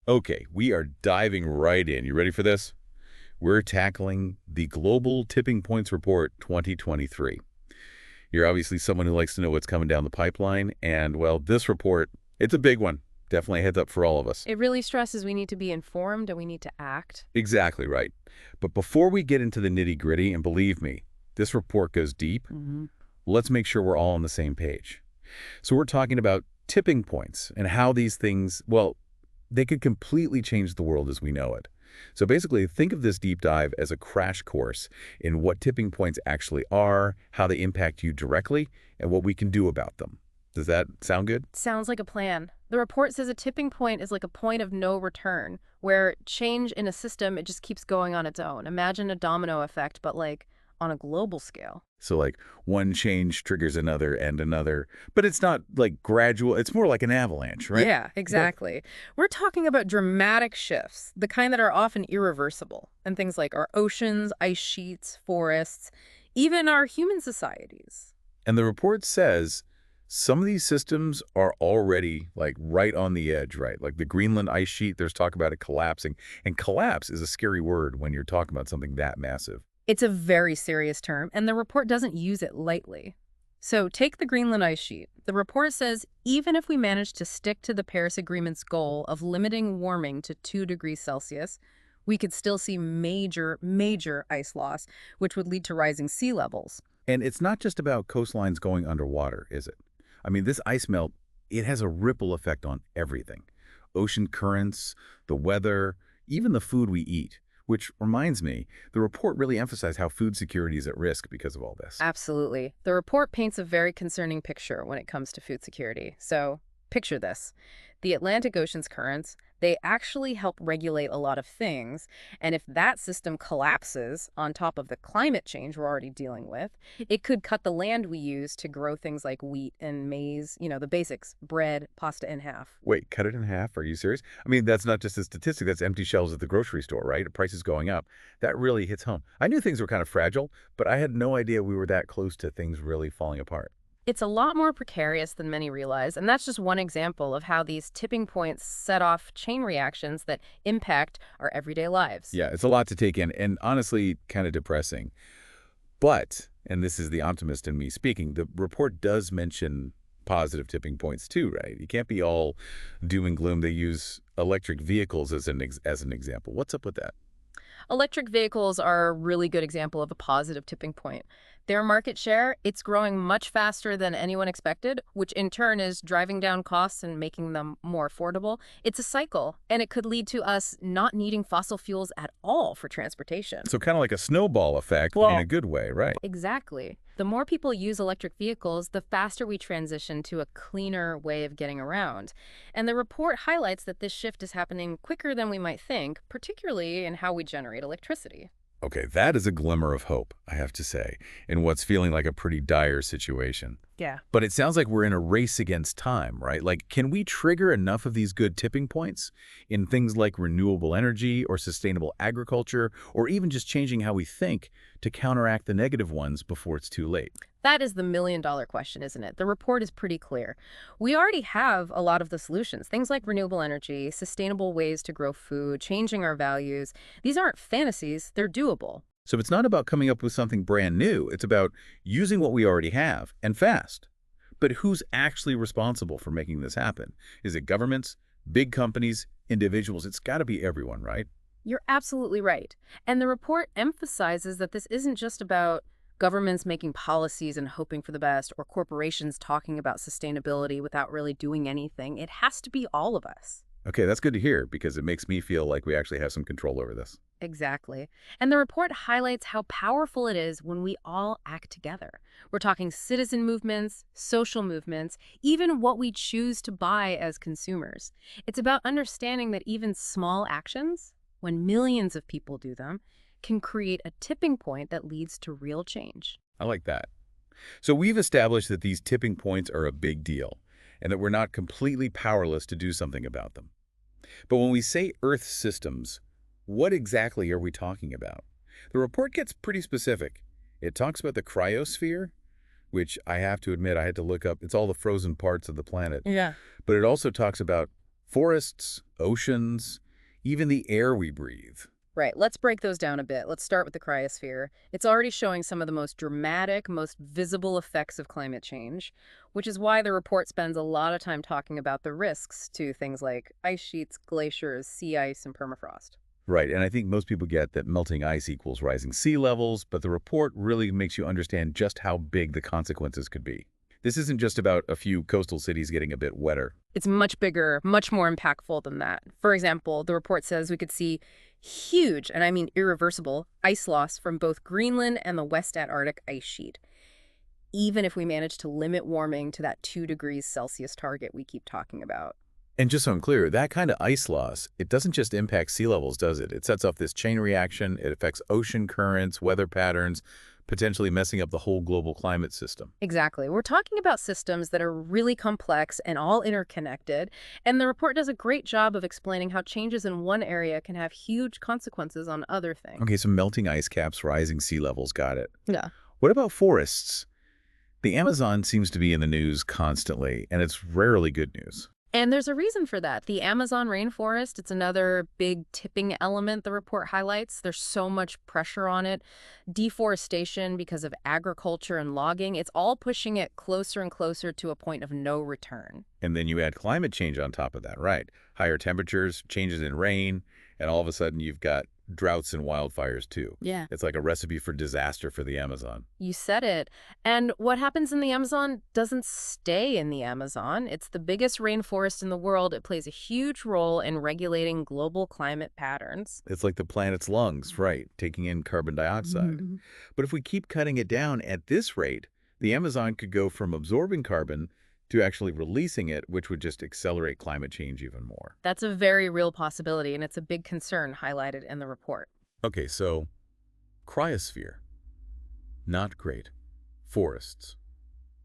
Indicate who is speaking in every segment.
Speaker 1: Okay, we are diving right in. You ready for this? We're tackling the Global Tipping Points Report 2023. You're obviously someone who likes to know what's coming down the pipeline, and, well, this report, it's a big one. Definitely a heads up for all of us.
Speaker 2: It really stresses we need to be informed and we need to act.
Speaker 1: Exactly right. But before we get into the nitty-gritty, and believe me, this report goes deep, let's make sure we're all on the same page. So we're talking about tipping points and how these things, well, they could completely change the world as we know it. So basically, think of this deep dive as a crash course in what tipping points actually are, how they impact you directly, and what we can do about them. Does that sound good?
Speaker 2: Sounds like a plan. The report says a tipping point is like a point of no return, where change in a system, it just keeps going on its own. Imagine a domino effect, but like on a global scale.
Speaker 1: So like one change triggers another and another, but it's not like gradual, it's more like an avalanche, right?
Speaker 2: Yeah, exactly. We're talking about dramatic shifts, the kind that are often irreversible, and things like our oceans, ice sheets, forests, even our human societies.
Speaker 1: And the report says some of these systems are already like right on the edge, right? Like the Greenland ice sheet, there's talk about it collapsing. And collapse is a scary word when you're talking about something that massive.
Speaker 2: It's a very serious term, and the report doesn't use it lightly. So take the Greenland ice sheet. The report says even if we manage to stick to the Paris Agreement's goal of limiting warming to 2 degrees Celsius, we could still see major ice loss, which would lead to rising sea levels.
Speaker 1: And it's not just about coastlines going underwater, is it? I mean, this ice melt, it has a ripple effect on everything. Ocean currents, the weather, even the food we eat. Which reminds me, the report really emphasized how food security is at risk because of all this.
Speaker 2: Absolutely. The report paints a very concerning picture when it comes to food security. So picture this. The Atlantic Ocean's currents, they actually help regulate a lot of things. And if that system collapses on top of the climate change we're already dealing with, it could cut the land we use to grow things like wheat and maize, the basics, bread, pasta in half.
Speaker 1: Wait, cut it in half? Are you serious? I mean, that's not just a statistic. That's empty shelves at the grocery store, right? The price is going up. That really hits home. I knew things were kind of fragile, but I had no idea we were that close to things really falling apart.
Speaker 2: It's a lot more precarious than many realize, and that's just one example of how these tipping points set off chain reactions that impact our everyday lives.
Speaker 1: Yeah, it's a lot to take in, and honestly, kind of depressing. But, and this is the optimist in me speaking, the report does mention positive tipping points too, right? You can't be all doom and gloom. They use electric vehicles as an example. What's up with that?
Speaker 2: Electric vehicles are a really good example of a positive tipping point. Their market share, it's growing much faster than anyone expected, which in turn is driving down costs and making them more affordable. It's a cycle, and it could lead to us not needing fossil fuels at all for transportation.
Speaker 1: So kind of like a snowball effect in a good way, right?
Speaker 2: Exactly. The more people use electric vehicles, the faster we transition to a cleaner way of getting around. And the report highlights that this shift is happening quicker than we might think, particularly in how we generate electricity.
Speaker 1: Okay, that is a glimmer of hope, I have to say, in what's feeling like a pretty dire situation.
Speaker 2: Yeah.
Speaker 1: But it sounds like we're in a race against time, right? Like, can we trigger enough of these good tipping points in things like renewable energy or sustainable agriculture, or even just changing how we think to counteract the negative ones before it's too late?
Speaker 2: That is the million-dollar question, isn't it? The report is pretty clear. We already have a lot of the solutions, things like renewable energy, sustainable ways to grow food, changing our values. These aren't fantasies, they're doable.
Speaker 1: So it's not about coming up with something brand new. It's about using what we already have, and fast. But who's actually responsible for making this happen? Is it governments, big companies, individuals? It's got to be everyone, right?
Speaker 2: You're absolutely right. And the report emphasizes that this isn't just about governments making policies and hoping for the best, or corporations talking about sustainability without really doing anything. It has to be all of us.
Speaker 1: Okay, that's good to hear because it makes me feel like we actually have some control over this.
Speaker 2: Exactly. And the report highlights how powerful it is when we all act together. We're talking citizen movements, social movements, even what we choose to buy as consumers. It's about understanding that even small actions, when millions of people do them, can create a tipping point that leads to real change.
Speaker 1: I like that. So we've established that these tipping points are a big deal and that we're not completely powerless to do something about them. But when we say Earth systems, what exactly are we talking about? The report gets pretty specific. It talks about the cryosphere, which I have to admit I had to look up. It's all the frozen parts of the planet.
Speaker 2: Yeah.
Speaker 1: But it also talks about Forests, oceans, even the air we breathe.
Speaker 2: Right, let's break those down a bit. Let's start with the cryosphere. It's already showing some of the most dramatic, most visible effects of climate change, which is why the report spends a lot of time talking about the risks to things like ice sheets, glaciers, sea ice, and permafrost.
Speaker 1: Right, and I think most people get that melting ice equals rising sea levels, but the report really makes you understand just how big the consequences could be. This isn't just about a few coastal cities getting a bit wetter.
Speaker 2: It's much bigger, much more impactful than that. For example, the report says we could see huge, and I mean irreversible, ice loss from both Greenland and the West Antarctic ice sheet, even if we manage to limit warming to that 2 degrees Celsius target we keep talking about.
Speaker 1: And just so I'm clear, that kind of ice loss, it doesn't just impact sea levels, does it? It sets off this chain reaction. It affects ocean currents, weather patterns, potentially messing up the whole global climate system.
Speaker 2: Exactly. We're talking about systems that are really complex and all interconnected, and the report does a great job of explaining how changes in one area can have huge consequences on other things.
Speaker 1: Okay, so melting ice caps, rising sea levels, got it.
Speaker 2: Yeah.
Speaker 1: What about forests? The Amazon seems to be in the news constantly, and it's rarely good news.
Speaker 2: And there's a reason for that. The Amazon rainforest, it's another big tipping element the report highlights. There's so much pressure on it. Deforestation because of agriculture and logging, it's all pushing it closer and closer to a point of no return.
Speaker 1: And then you add climate change on top of that, right? Higher temperatures, changes in rain, and all of a sudden you've got droughts and wildfires too.
Speaker 2: Yeah.
Speaker 1: It's like a recipe for disaster for the Amazon.
Speaker 2: You said it. And what happens in the Amazon doesn't stay in the Amazon. It's the biggest rainforest in the world. It plays a huge role in regulating global climate patterns.
Speaker 1: It's like the planet's lungs, right, taking in carbon dioxide.
Speaker 2: Mhm.
Speaker 1: But if we keep cutting it down at this rate, the Amazon could go from absorbing carbon to actually releasing it, which would just accelerate climate change even more.
Speaker 2: That's a very real possibility, and it's a big concern highlighted in the report.
Speaker 1: Okay, so cryosphere, not great. Forests,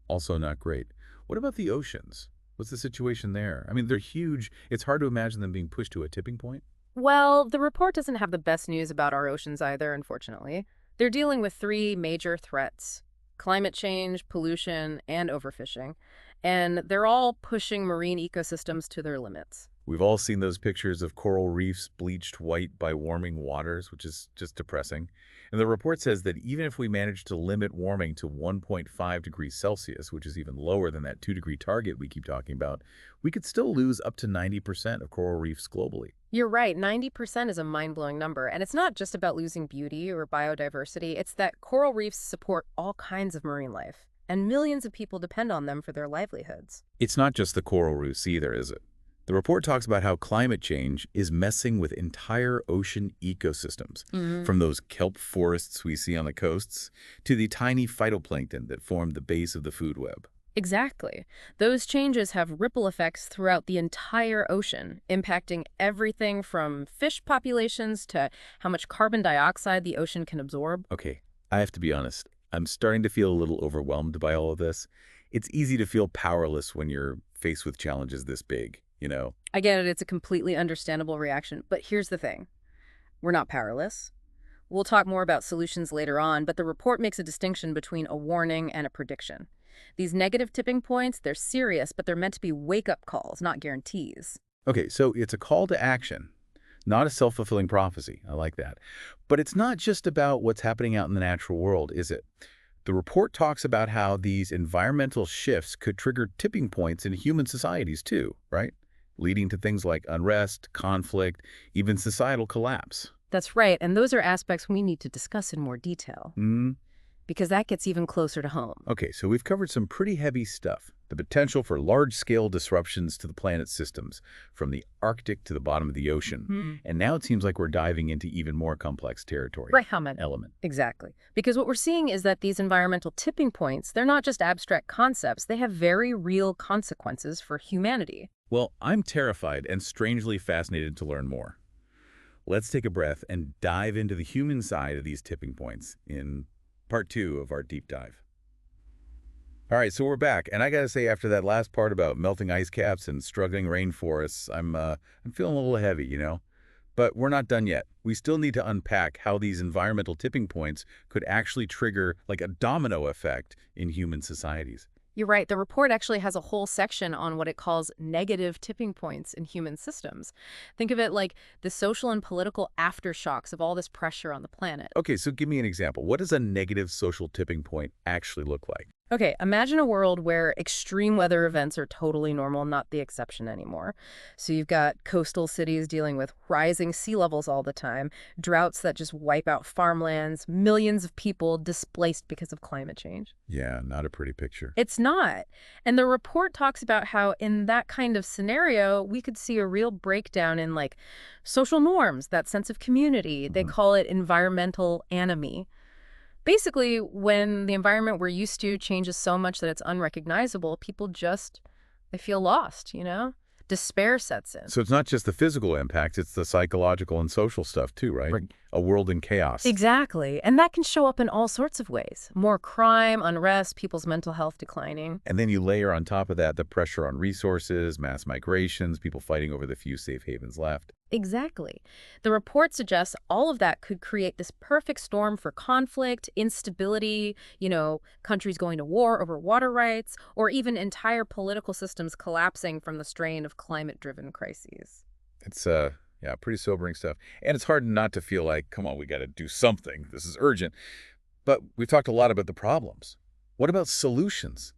Speaker 1: also not great. What about the oceans? What's the situation there? I mean, they're huge. It's hard to imagine them being pushed to a tipping point.
Speaker 2: Well, the report doesn't have the best news about our oceans either, unfortunately. They're dealing with 3 major threats: climate change, pollution, and overfishing. And they're all pushing marine ecosystems to their limits.
Speaker 1: We've all seen those pictures of coral reefs bleached white by warming waters, which is just depressing. And the report says that even if we manage to limit warming to 1.5 degrees Celsius, which is even lower than that 2-degree target we keep talking about, we could still lose up to 90% of coral reefs globally.
Speaker 2: You're right, 90% is a mind-blowing number. And it's not just about losing beauty or biodiversity. It's that coral reefs support all kinds of marine life, and millions of people depend on them for their livelihoods.
Speaker 1: It's not just the coral reefs either, is it? The report talks about how climate change is messing with entire ocean ecosystems, from those kelp forests we see on the coasts to the tiny phytoplankton that form the base of the food web.
Speaker 2: Exactly. Those changes have ripple effects throughout the entire ocean, impacting everything from fish populations to how much carbon dioxide the ocean can absorb.
Speaker 1: Okay, I have to be honest. I'm starting to feel a little overwhelmed by all of this. It's easy to feel powerless when you're faced with challenges this big, you know?
Speaker 2: I get it, it's a completely understandable reaction, but here's the thing. We're not powerless. We'll talk more about solutions later on, but the report makes a distinction between a warning and a prediction. These negative tipping points, they're serious, but they're meant to be wake-up calls, not guarantees.
Speaker 1: Okay, so it's a call to action, not a self-fulfilling prophecy. I like that. But it's not just about what's happening out in the natural world, is it? The report talks about how these environmental shifts could trigger tipping points in human societies too, right? Leading to things like unrest, conflict, even societal collapse.
Speaker 2: That's right, and those are aspects we need to discuss in more detail, because that gets even closer to home.
Speaker 1: Okay, so we've covered some pretty heavy stuff. The potential for large-scale disruptions to the planet's systems, from the Arctic to the bottom of the ocean. And now it seems like we're diving into even more complex territory.
Speaker 2: Right, Hamid.
Speaker 1: Element.
Speaker 2: Exactly. Because what we're seeing is that these environmental tipping points, they're not just abstract concepts, they have very real consequences for humanity.
Speaker 1: Well, I'm terrified and strangely fascinated to learn more. Let's take a breath and dive into the human side of these tipping points in part 2 of our deep dive. All right, so we're back, and I gotta say, after that last part about melting ice caps and struggling rainforests, I'm feeling a little heavy, you know? But we're not done yet. We still need to unpack how these environmental tipping points could actually trigger like a domino effect in human societies.
Speaker 2: You're right. The report actually has a whole section on what it calls negative tipping points in human systems. Think of it like the social and political aftershocks of all this pressure on the planet.
Speaker 1: Okay, so give me an example. What does a negative social tipping point actually look like?
Speaker 2: Okay, imagine a world where extreme weather events are totally normal, not the exception anymore. So you've got coastal cities dealing with rising sea levels all the time, droughts that just wipe out farmlands, millions of people displaced because of climate change.
Speaker 1: Yeah, not a pretty picture.
Speaker 2: It's not. And the report talks about how in that kind of scenario, we could see a real breakdown in like social norms, that sense of community. They
Speaker 1: Mhm.
Speaker 2: call it environmental anomie. Basically, when the environment we're used to changes so much that it's unrecognizable, people just, they feel lost. Despair sets in.
Speaker 1: So it's not just the physical impact, it's the psychological and social stuff too, right?
Speaker 2: Right.
Speaker 1: A world in chaos.
Speaker 2: Exactly. And that can show up in all sorts of ways. More crime, unrest, people's mental health declining.
Speaker 1: And then you layer on top of that the pressure on resources, mass migrations, people fighting over the few safe havens left.
Speaker 2: Exactly. The report suggests all of that could create this perfect storm for conflict, instability, countries going to war over water rights, or even entire political systems collapsing from the strain of climate-driven crises.
Speaker 1: It's yeah, pretty sobering stuff. And it's hard not to feel like, come on, we got to do something. This is urgent. But we've talked a lot about the problems. What about solutions?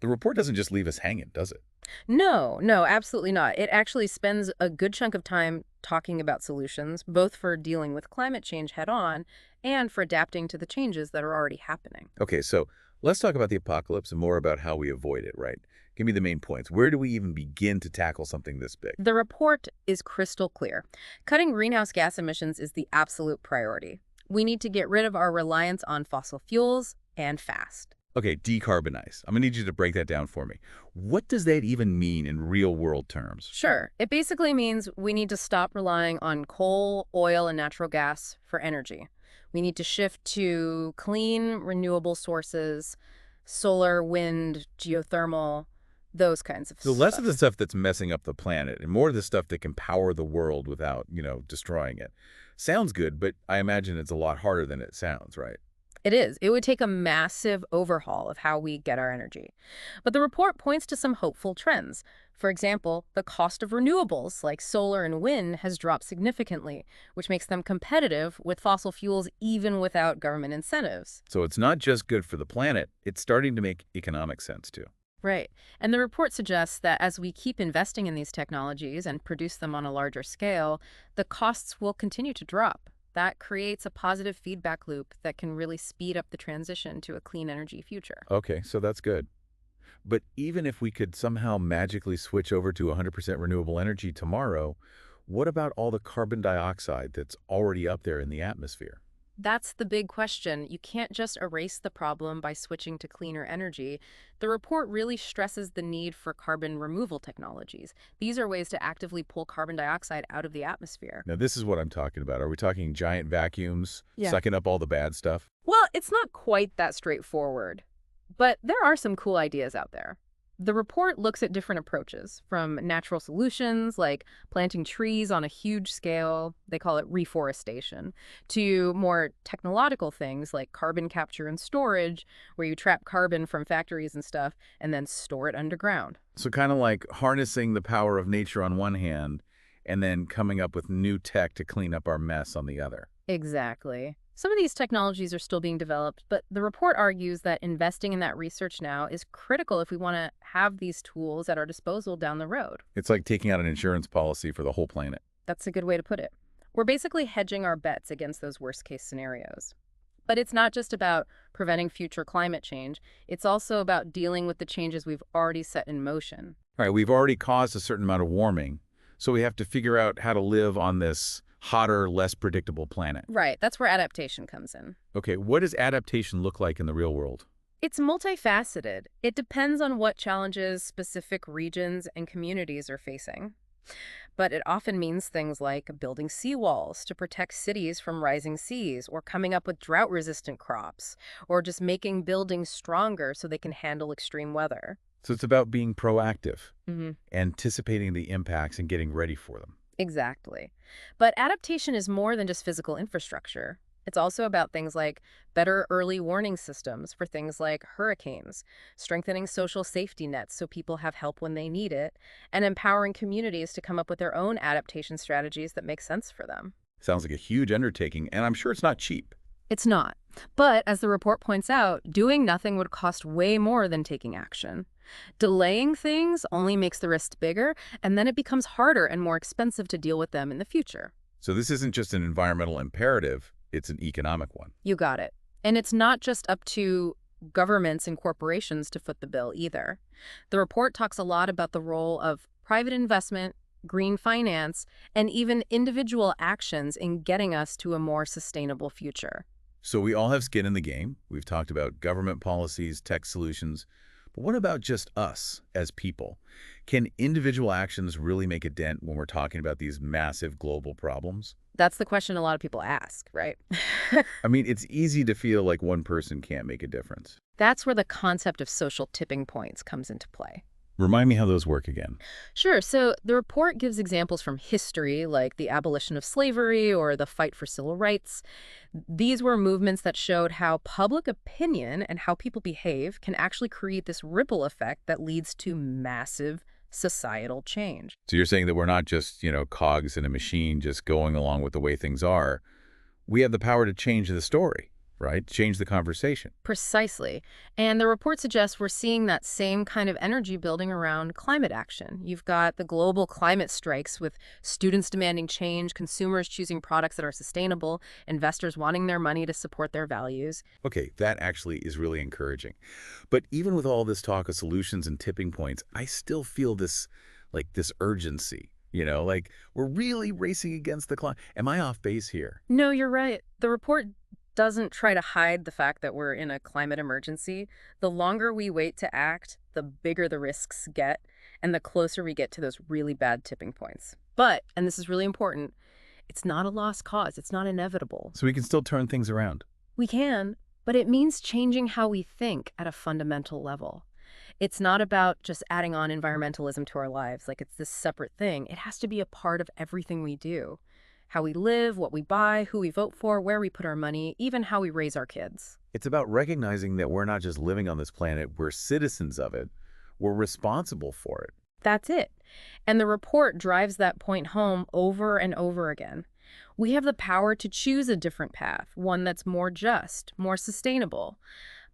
Speaker 1: The report doesn't just leave us hanging, does it?
Speaker 2: No, no, absolutely not. It actually spends a good chunk of time talking about solutions, both for dealing with climate change head on and for adapting to the changes that are already happening.
Speaker 1: Okay, so let's talk about the apocalypse and more about how we avoid it, right? Give me the main points. Where do we even begin to tackle something this big?
Speaker 2: The report is crystal clear. Cutting greenhouse gas emissions is the absolute priority. We need to get rid of our reliance on fossil fuels and fast.
Speaker 1: Okay, decarbonize. I'm going to need you to break that down for me. What does that even mean in real-world terms?
Speaker 2: Sure. It basically means we need to stop relying on coal, oil, and natural gas for energy. We need to shift to clean, renewable sources, solar, wind, geothermal, those kinds of
Speaker 1: So less of the
Speaker 2: stuff.
Speaker 1: stuff that's messing up the planet and more of the stuff that can power the world without, destroying it. Sounds good, but I imagine it's a lot harder than it sounds, right?
Speaker 2: It is. It would take a massive overhaul of how we get our energy. But the report points to some hopeful trends. For example, the cost of renewables like solar and wind has dropped significantly, which makes them competitive with fossil fuels even without government incentives.
Speaker 1: So it's not just good for the planet, it's starting to make economic sense too.
Speaker 2: Right. And the report suggests that as we keep investing in these technologies and produce them on a larger scale, the costs will continue to drop. That creates a positive feedback loop that can really speed up the transition to a clean energy future.
Speaker 1: Okay, so that's good. But even if we could somehow magically switch over to 100% renewable energy tomorrow, what about all the carbon dioxide that's already up there in the atmosphere?
Speaker 2: That's the big question. You can't just erase the problem by switching to cleaner energy. The report really stresses the need for carbon removal technologies. These are ways to actively pull carbon dioxide out of the atmosphere.
Speaker 1: Now, this is what I'm talking about. Are we talking giant vacuums,
Speaker 2: Yeah.
Speaker 1: sucking up all the bad stuff?
Speaker 2: Well, it's not quite that straightforward, but there are some cool ideas out there. The report looks at different approaches, from natural solutions like planting trees on a huge scale, they call it reforestation, to more technological things like carbon capture and storage, where you trap carbon from factories and stuff and then store it underground.
Speaker 1: So kind of like harnessing the power of nature on one hand and then coming up with new tech to clean up our mess on the other.
Speaker 2: Exactly. Some of these technologies are still being developed, but the report argues that investing in that research now is critical if we want to have these tools at our disposal down the road.
Speaker 1: It's like taking out an insurance policy for the whole planet.
Speaker 2: That's a good way to put it. We're basically hedging our bets against those worst-case scenarios. But it's not just about preventing future climate change. It's also about dealing with the changes we've already set in motion.
Speaker 1: All right, we've already caused a certain amount of warming, so we have to figure out how to live on this hotter, less predictable planet.
Speaker 2: Right, that's where adaptation comes in.
Speaker 1: Okay, what does adaptation look like in the real world?
Speaker 2: It's multifaceted. It depends on what challenges specific regions and communities are facing. But it often means things like building seawalls to protect cities from rising seas, or coming up with drought-resistant crops, or just making buildings stronger so they can handle extreme weather.
Speaker 1: So it's about being proactive,
Speaker 2: hmm
Speaker 1: anticipating the impacts and getting ready for them.
Speaker 2: Exactly. But adaptation is more than just physical infrastructure. It's also about things like better early warning systems for things like hurricanes, strengthening social safety nets so people have help when they need it, and empowering communities to come up with their own adaptation strategies that make sense for them.
Speaker 1: Sounds like a huge undertaking, and I'm sure it's not cheap.
Speaker 2: It's not. But as the report points out, doing nothing would cost way more than taking action. Delaying things only makes the risks bigger, and then it becomes harder and more expensive to deal with them in the future.
Speaker 1: So this isn't just an environmental imperative, it's an economic one.
Speaker 2: You got it. And it's not just up to governments and corporations to foot the bill either. The report talks a lot about the role of private investment, green finance, and even individual actions in getting us to a more sustainable future.
Speaker 1: So we all have skin in the game. We've talked about government policies, tech solutions. But what about just us as people? Can individual actions really make a dent when we're talking about these massive global problems?
Speaker 2: That's the question a lot of people ask, right?
Speaker 1: I mean, it's easy to feel like one person can't make a difference.
Speaker 2: That's where the concept of social tipping points comes into play.
Speaker 1: Remind me how those work again.
Speaker 2: Sure. So the report gives examples from history, like the abolition of slavery or the fight for civil rights. These were movements that showed how public opinion and how people behave can actually create this ripple effect that leads to massive societal change.
Speaker 1: So you're saying that we're not just, cogs in a machine just going along with the way things are. We have the power to change the story, right? Change the conversation.
Speaker 2: Precisely. And the report suggests we're seeing that same kind of energy building around climate action. You've got the global climate strikes with students demanding change, consumers choosing products that are sustainable, investors wanting their money to support their values.
Speaker 1: Okay, that actually is really encouraging. But even with all this talk of solutions and tipping points, I still feel this urgency. Like we're really racing against the clock. Am I off base here?
Speaker 2: No, you're right. The report doesn't try to hide the fact that we're in a climate emergency. The longer we wait to act, the bigger the risks get, and the closer we get to those really bad tipping points. But, and this is really important, it's not a lost cause. It's not inevitable.
Speaker 1: So we can still turn things around.
Speaker 2: We can, but it means changing how we think at a fundamental level. It's not about just adding on environmentalism to our lives, like it's this separate thing. It has to be a part of everything we do. How we live, what we buy, who we vote for, where we put our money, even how we raise our kids.
Speaker 1: It's about recognizing that we're not just living on this planet, we're citizens of it. We're responsible for it.
Speaker 2: That's it. And the report drives that point home over and over again. We have the power to choose a different path, one that's more just, more sustainable.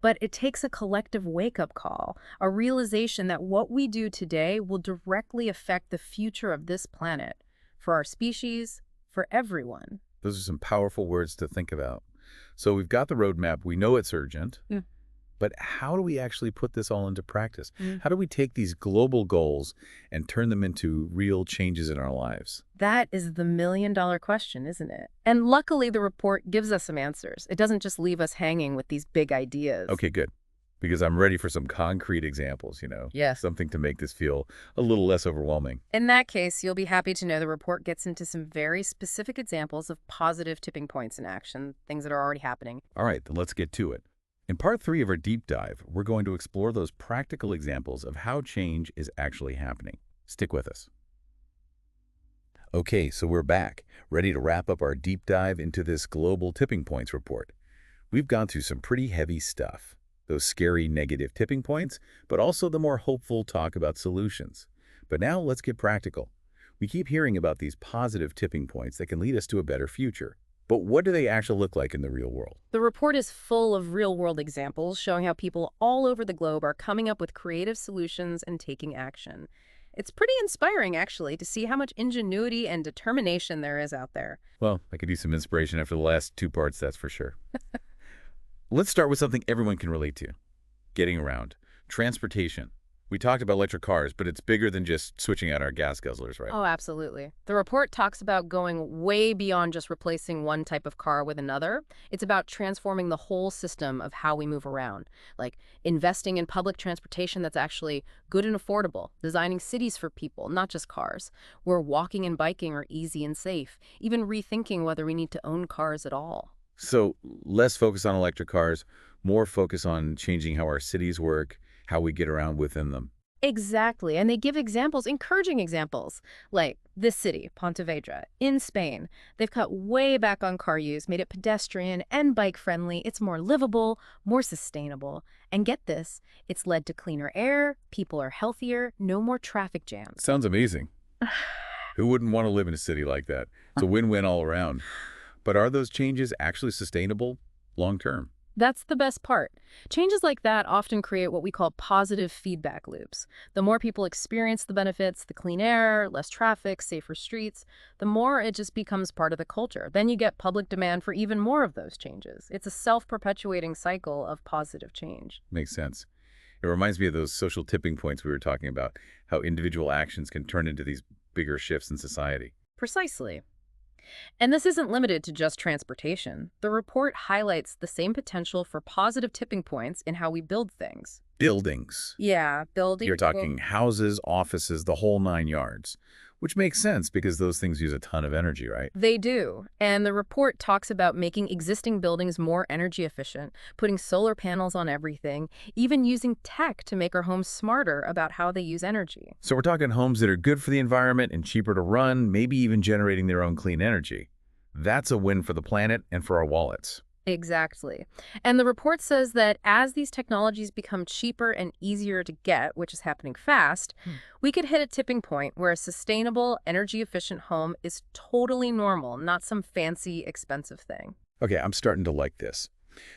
Speaker 2: But it takes a collective wake-up call, a realization that what we do today will directly affect the future of this planet, for our species, for everyone.
Speaker 1: Those are some powerful words to think about. So we've got the roadmap. We know it's urgent.
Speaker 2: Yeah.
Speaker 1: But how do we actually put this all into practice?
Speaker 2: Mm.
Speaker 1: How do we take these global goals and turn them into real changes in our lives?
Speaker 2: That is the million-dollar question, isn't it? And luckily, the report gives us some answers. It doesn't just leave us hanging with these big ideas.
Speaker 1: Okay, good. Because I'm ready for some concrete examples,
Speaker 2: Yes.
Speaker 1: Something to make this feel a little less overwhelming.
Speaker 2: In that case, you'll be happy to know the report gets into some very specific examples of positive tipping points in action, things that are already happening.
Speaker 1: All right, then let's get to it. In part 3 of our deep dive, we're going to explore those practical examples of how change is actually happening. Stick with us. Okay, so we're back, ready to wrap up our deep dive into this global tipping points report. We've gone through some pretty heavy stuff, those scary negative tipping points, but also the more hopeful talk about solutions. But now let's get practical. We keep hearing about these positive tipping points that can lead us to a better future. But what do they actually look like in the real world?
Speaker 2: The report is full of real-world examples showing how people all over the globe are coming up with creative solutions and taking action. It's pretty inspiring, actually, to see how much ingenuity and determination there is out there.
Speaker 1: Well, I could use some inspiration after the last 2 parts, that's for sure. Let's start with something everyone can relate to. Getting around. Transportation. We talked about electric cars, but it's bigger than just switching out our gas guzzlers, right?
Speaker 2: Oh, absolutely. The report talks about going way beyond just replacing one type of car with another. It's about transforming the whole system of how we move around, like investing in public transportation that's actually good and affordable, designing cities for people, not just cars, where walking and biking are easy and safe, even rethinking whether we need to own cars at all.
Speaker 1: So less focus on electric cars, more focus on changing how our cities work, how we get around within them.
Speaker 2: Exactly. And they give examples, encouraging examples, like this city, Pontevedra, in Spain. They've cut way back on car use, made it pedestrian and bike friendly. It's more livable, more sustainable. And get this, it's led to cleaner air, people are healthier, no more traffic jams.
Speaker 1: Sounds amazing. Who wouldn't want to live in a city like that? It's a win-win all around. But are those changes actually sustainable long term?
Speaker 2: That's the best part. Changes like that often create what we call positive feedback loops. The more people experience the benefits, the clean air, less traffic, safer streets, the more it just becomes part of the culture. Then you get public demand for even more of those changes. It's a self-perpetuating cycle of positive change.
Speaker 1: Makes sense. It reminds me of those social tipping points we were talking about, how individual actions can turn into these bigger shifts in society.
Speaker 2: Precisely. And this isn't limited to just transportation. The report highlights the same potential for positive tipping points in how we build things.
Speaker 1: Buildings.
Speaker 2: Yeah, building.
Speaker 1: You're talking houses, offices, the whole 9 yards, which makes sense because those things use a ton of energy, right?
Speaker 2: They do. And the report talks about making existing buildings more energy efficient, putting solar panels on everything, even using tech to make our homes smarter about how they use energy.
Speaker 1: So we're talking homes that are good for the environment and cheaper to run, maybe even generating their own clean energy. That's a win for the planet and for our wallets.
Speaker 2: Exactly. And the report says that as these technologies become cheaper and easier to get, which is happening fast, we could hit a tipping point where a sustainable, energy-efficient home is totally normal, not some fancy, expensive thing.
Speaker 1: Okay, I'm starting to like this.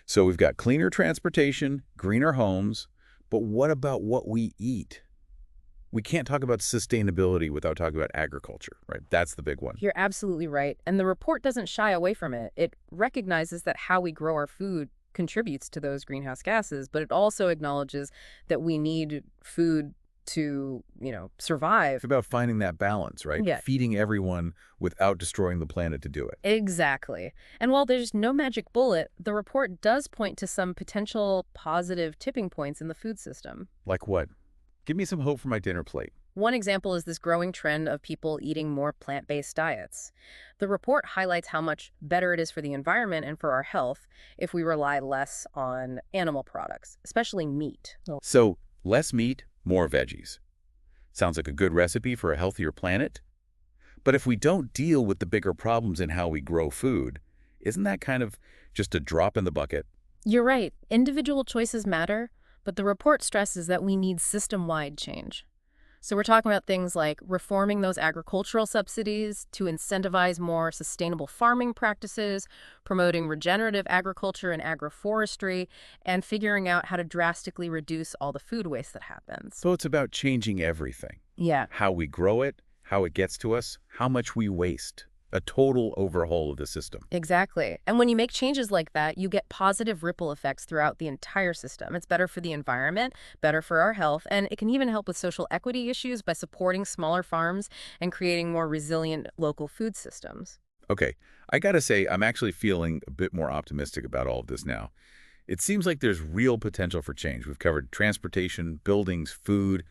Speaker 1: So we've got cleaner transportation, greener homes, but what about what we eat? We can't talk about sustainability without talking about agriculture, right? That's the big one.
Speaker 2: You're absolutely right. And the report doesn't shy away from it. It recognizes that how we grow our food contributes to those greenhouse gases, but it also acknowledges that we need food to, survive.
Speaker 1: It's about finding that balance, right?
Speaker 2: Yeah.
Speaker 1: Feeding everyone without destroying the planet to do it.
Speaker 2: Exactly. And while there's no magic bullet, the report does point to some potential positive tipping points in the food system.
Speaker 1: Like what? Give me some hope for my dinner plate.
Speaker 2: One example is this growing trend of people eating more plant-based diets. The report highlights how much better it is for the environment and for our health if we rely less on animal products, especially meat.
Speaker 1: So, less meat, more veggies. Sounds like a good recipe for a healthier planet. But if we don't deal with the bigger problems in how we grow food, isn't that kind of just a drop in the bucket?
Speaker 2: You're right. Individual choices matter, but the report stresses that we need system-wide change. So we're talking about things like reforming those agricultural subsidies to incentivize more sustainable farming practices, promoting regenerative agriculture and agroforestry, and figuring out how to drastically reduce all the food waste that happens.
Speaker 1: So it's about changing everything.
Speaker 2: Yeah.
Speaker 1: How we grow it, how it gets to us, how much we waste. A total overhaul of the system.
Speaker 2: Exactly. And when you make changes like that, you get positive ripple effects throughout the entire system. It's better for the environment, better for our health, and it can even help with social equity issues by supporting smaller farms and creating more resilient local food systems.
Speaker 1: Okay, I gotta say, I'm actually feeling a bit more optimistic about all of this now. It seems like there's real potential for change. We've covered transportation, buildings, food.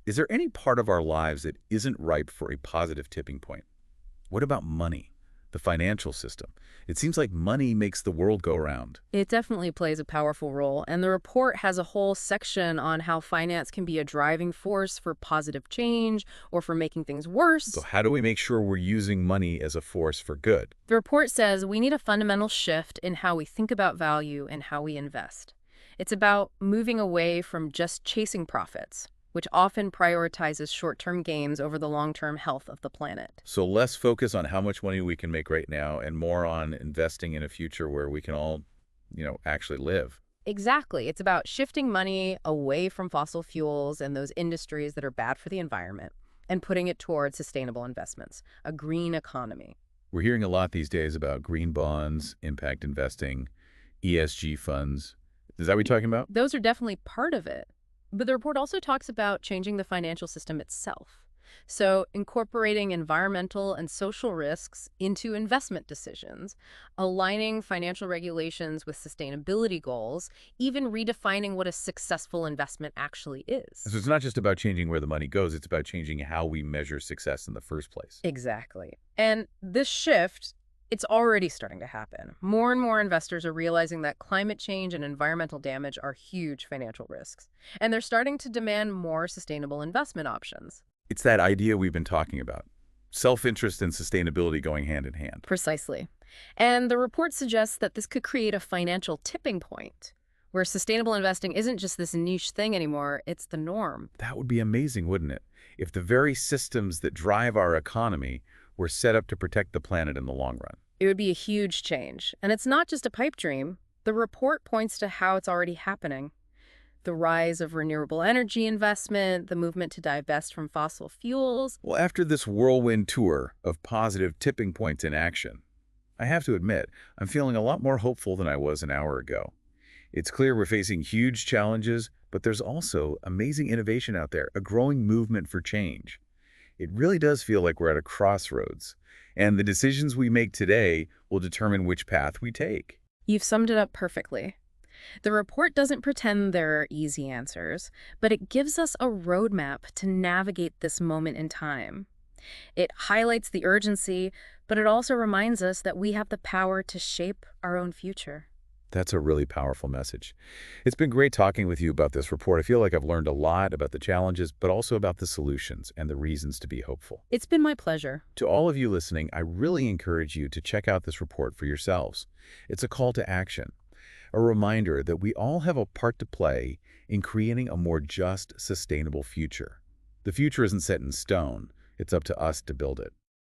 Speaker 1: Is there any part of our lives that isn't ripe for a positive tipping point? What about money, the financial system? It seems like money makes the world go round.
Speaker 2: It definitely plays a powerful role, and the report has a whole section on how finance can be a driving force for positive change or for making things worse.
Speaker 1: So how do we make sure we're using money as a force for good?
Speaker 2: The report says we need a fundamental shift in how we think about value and how we invest. It's about moving away from just chasing profits, which often prioritizes short-term gains over the long-term health of the planet.
Speaker 1: So less focus on how much money we can make right now and more on investing in a future where we can all, actually live.
Speaker 2: Exactly. It's about shifting money away from fossil fuels and those industries that are bad for the environment and putting it towards sustainable investments, a green economy.
Speaker 1: We're hearing a lot these days about green bonds, impact investing, ESG funds. Is that what you're talking about?
Speaker 2: Those are definitely part of it. But the report also talks about changing the financial system itself. So incorporating environmental and social risks into investment decisions, aligning financial regulations with sustainability goals, even redefining what a successful investment actually is.
Speaker 1: So it's not just about changing where the money goes, it's about changing how we measure success in the first place.
Speaker 2: Exactly. And this shift It's already starting to happen. More and more investors are realizing that climate change and environmental damage are huge financial risks, and they're starting to demand more sustainable investment options.
Speaker 1: It's that idea we've been talking about. Self-interest and sustainability going hand in hand.
Speaker 2: Precisely. And the report suggests that this could create a financial tipping point, where sustainable investing isn't just this niche thing anymore, it's the norm.
Speaker 1: That would be amazing, wouldn't it? If the very systems that drive our economy were set up to protect the planet in the long run.
Speaker 2: It would be a huge change. And it's not just a pipe dream. The report points to how it's already happening. The rise of renewable energy investment, the movement to divest from fossil fuels.
Speaker 1: Well, after this whirlwind tour of positive tipping points in action, I have to admit, I'm feeling a lot more hopeful than I was an hour ago. It's clear we're facing huge challenges, but there's also amazing innovation out there, a growing movement for change. It really does feel like we're at a crossroads, and the decisions we make today will determine which path we take.
Speaker 2: You've summed it up perfectly. The report doesn't pretend there are easy answers, but it gives us a roadmap to navigate this moment in time. It highlights the urgency, but it also reminds us that we have the power to shape our own future.
Speaker 1: That's a really powerful message. It's been great talking with you about this report. I feel like I've learned a lot about the challenges, but also about the solutions and the reasons to be hopeful.
Speaker 2: It's been my pleasure.
Speaker 1: To all of you listening, I really encourage you to check out this report for yourselves. It's a call to action, a reminder that we all have a part to play in creating a more just, sustainable future. The future isn't set in stone. It's up to us to build it.